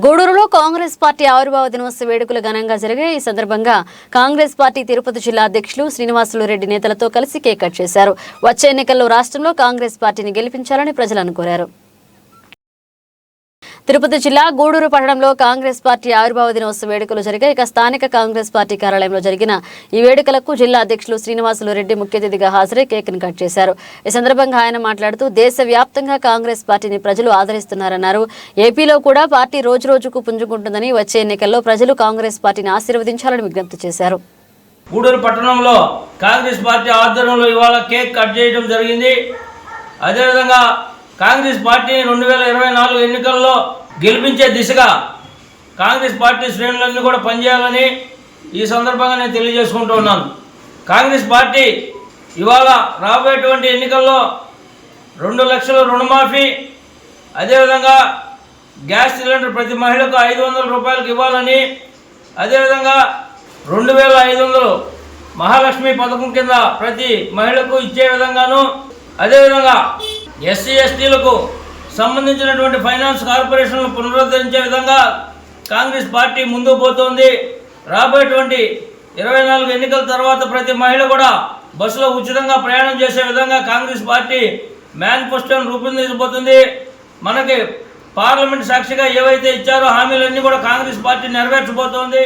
గూడూరులో కాంగ్రెస్ పార్టీ ఆవిర్భావ దినోత్సవ వేడుకలు ఘనంగా జరిగాయి. ఈ సందర్భంగా కాంగ్రెస్ పార్టీ తిరుపతి జిల్లా అధ్యక్షులు శ్రీనివాసులు రెడ్డి నేతలతో కలిసి కేక్ కట్ చేశారు. వచ్చే ఎన్నికల్లో రాష్ట్రంలో కాంగ్రెస్ పార్టీని గెలిపించాలని ప్రజలను కోరారు. తిరుపతి జిల్లా గూడూరు పట్టణంలో కాంగ్రెస్ పార్టీ ఆవిర్భావ దినోత్సవ వేడుకలు జరిగాయి. ఇక స్థానిక కాంగ్రెస్ పార్టీ కార్యాలయంలో జరిగిన ఈ వేడుకలకు జిల్లా అధ్యక్షులు శ్రీనివాసులు రెడ్డి ముఖ్య అతిథిగా హాజరై కేక్ను కట్ చేశారు. ఈ సందర్భంగా ఆయన మాట్లాడుతూ దేశవ్యాప్తంగా కాంగ్రెస్ పార్టీని ప్రజలు ఆదరిస్తున్నారన్నారు. ఏపీలో కూడా పార్టీ రోజురోజుకు పుంజుకుంటుందని, వచ్చే ఎన్నికల్లో ప్రజలు కాంగ్రెస్ పార్టీని ఆశీర్వదించాలని విజ్ఞప్తి చేశారు. గూడూరు పట్టణంలో కాంగ్రెస్ పార్టీ ఆధ్వర్యంలో ఇవాళ కేక్ కట్ చేయడం జరిగింది. అదేవిధంగా కాంగ్రెస్ పార్టీ 2024 ఎన్నికల్లో గెలిపించే దిశగా కాంగ్రెస్ పార్టీ శ్రేణులన్నీ కూడా పనిచేయాలని ఈ సందర్భంగా నేను తెలియజేసుకుంటూ ఉన్నాను. కాంగ్రెస్ పార్టీ ఇవాళ రాబోయేటువంటి ఎన్నికల్లో 2 లక్షల రుణమాఫీ, అదేవిధంగా గ్యాస్ సిలిండర్ ప్రతి మహిళకు 500 రూపాయలకు ఇవ్వాలని, అదేవిధంగా 2500 మహాలక్ష్మి పథకం కింద ప్రతి మహిళకు ఇచ్చే విధంగాను, అదేవిధంగా ఎస్సీ ఎస్టీలకు సంబంధించినటువంటి ఫైనాన్స్ కార్పొరేషన్లు పునరుద్ధరించే విధంగా కాంగ్రెస్ పార్టీ ముందుకు పోతోంది. రాబోయేటువంటి 24 ఎన్నికల తర్వాత ప్రతి మహిళ కూడా బస్సులో ఉచితంగా ప్రయాణం చేసే విధంగా కాంగ్రెస్ పార్టీ మేనిఫెస్టోను రూపొందించబోతుంది. మనకి పార్లమెంట్ సాక్షిగా ఏవైతే ఇచ్చారో హామీలన్నీ కూడా కాంగ్రెస్ పార్టీ నెరవేర్చబోతోంది.